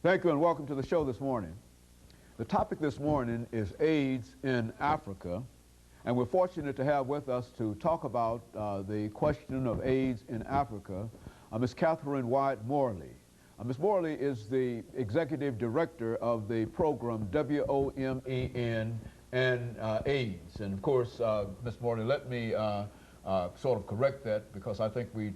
Thank you and welcome to the show this morning. The topic this morning is AIDS in Africa, and we're fortunate to have with us to talk about the question of AIDS in Africa, Ms. CWyatt-Morley. Ms. Morley is the executive director of the program WOMEN and AIDS. And of course, Ms. Morley, let me sort of correct that, because I think we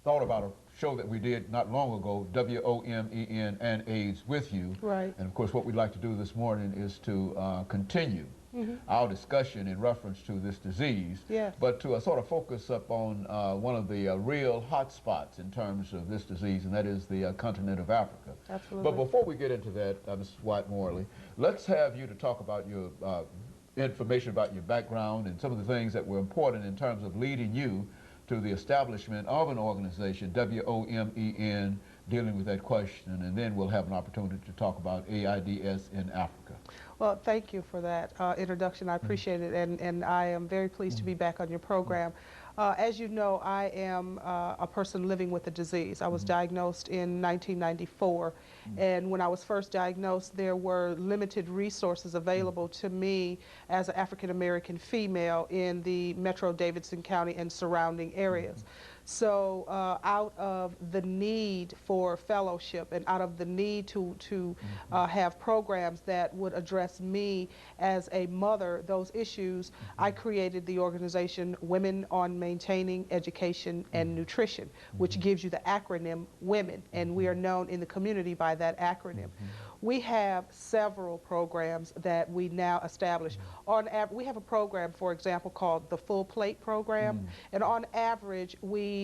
thought about a show that we did not long ago, WOMEN and AIDS with you. Right. And of course, what we'd like to do this morning is to continue our discussion in reference to this disease, Yes. but to sort of focus up on one of the real hot spots in terms of this disease, and that is the continent of Africa. Absolutely. But before we get into that, Ms. Wyatt-Morley, let's have you to talk about your information about your background and some of the things that were important in terms of leading you to the establishment of an organization, WOMEN, dealing with that question, and then we'll have an opportunity to talk about AIDS in Africa. Well, thank you for that introduction. I appreciate it, and I am very pleased to be back on your program. As you know, I am a person living with the disease. I was diagnosed in 1994, and when I was first diagnosed, there were limited resources available to me as an African-American female in the Metro Davidson County and surrounding areas. So out of the need for fellowship and out of the need to have programs that would address me as a mother, those issues, I created the organization Women on Maintaining Education and Nutrition, which gives you the acronym WOMEN, and we are known in the community by that acronym. We have several programs that we now establish. We have a program, for example, called the Full Plate Program, and on average, we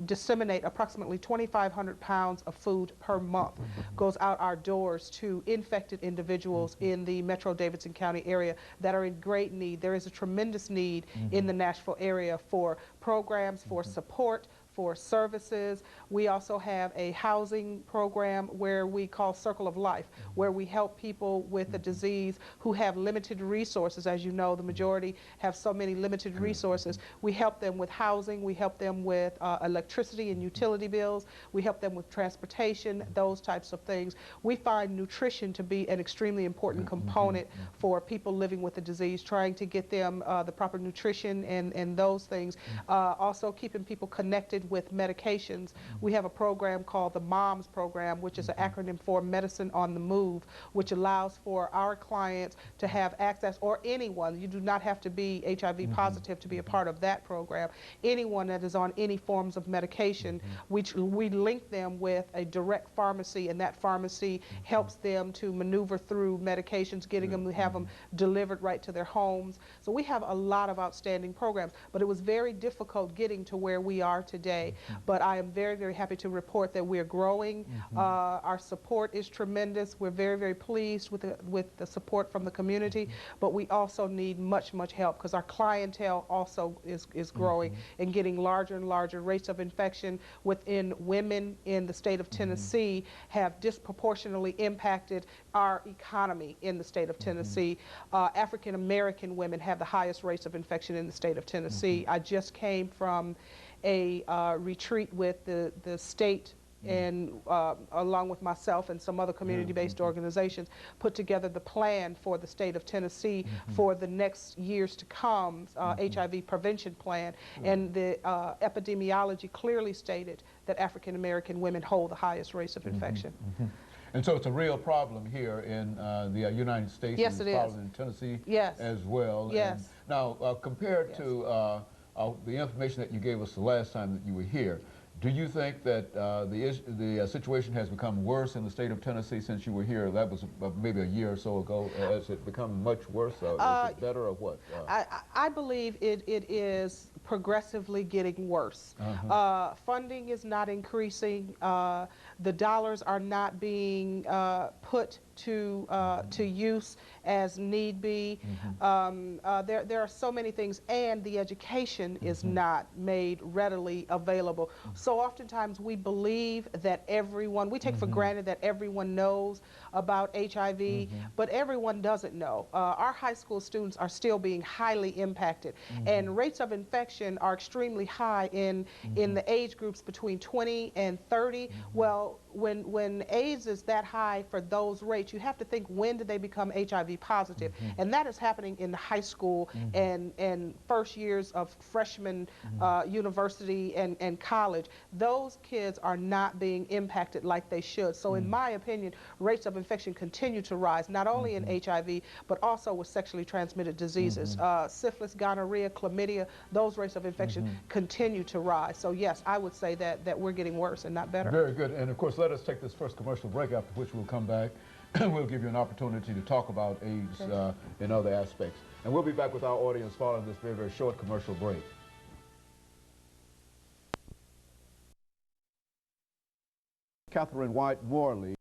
disseminate approximately 2,500 pounds of food per month. Goes out our doors to infected individuals in the Metro Davidson County area that are in great need. There is a tremendous need in the Nashville area for programs, for support, for services. We also have a housing program where we call Circle of Life, where we help people with the disease who have limited resources. As you know, the majority have so many limited resources. We help them with housing, we help them with electricity and utility bills, we help them with transportation, those types of things. We find nutrition to be an extremely important component for people living with the disease, trying to get them the proper nutrition and those things. Also keeping people connected with medications. We have a program called the MOMS program, which is an acronym for Medicine on the Move, which allows for our clients to have access, or anyone, you do not have to be HIV positive to be a part of that program, anyone that is on any forms of medication, we link them with a direct pharmacy, and that pharmacy helps them to maneuver through medications, getting them to have them delivered right to their homes. So we have a lot of outstanding programs, but it was very difficult getting to where we are today. But I am very, very happy to report that we're growing. Our support is tremendous. We're very, very pleased with the support from the community, but we also need much, much help, because our clientele also is growing and getting larger and larger. Rates of infection within women in the state of Tennessee have disproportionately impacted our economy in the state of Tennessee. African American women have the highest rates of infection in the state of Tennessee. I just came from a retreat with the state, and along with myself and some other community-based organizations, put together the plan for the state of Tennessee for the next years to come, HIV prevention plan, and the epidemiology clearly stated that African American women hold the highest rates of infection. And so it's a real problem here in the United States. Yes, and it it's is. probably in Tennessee Yes. as well. Yes. And now, compared to the information that you gave us the last time that you were here, do you think that the situation has become worse in the state of Tennessee since you were here? That was maybe a year or so ago. Has it become much worse? Is it better or what? I believe it is progressively getting worse. Funding is not increasing. The dollars are not being put to use as need be. There are so many things, and the education is not made readily available. So oftentimes we believe that everyone, we take for granted that everyone knows about HIV, but everyone doesn't know. Our high school students are still being highly impacted, and rates of infection are extremely high in the age groups between 20 and 30. Well, when AIDS is that high for those rates, you have to think, when did they become HIV positive? And that is happening in high school and first years of freshman university and college. Those kids are not being impacted like they should. So in my opinion, rates of infection continue to rise, not only in HIV, but also with sexually transmitted diseases. Syphilis, gonorrhea, chlamydia, those rates of infection continue to rise. So yes, I would say that we're getting worse and not better. Very good. And of course, let us take this first commercial break, after which we'll come back and we'll give you an opportunity to talk about AIDS in other aspects. And we'll be back with our audience following this very, very short commercial break. CWyatt-Morley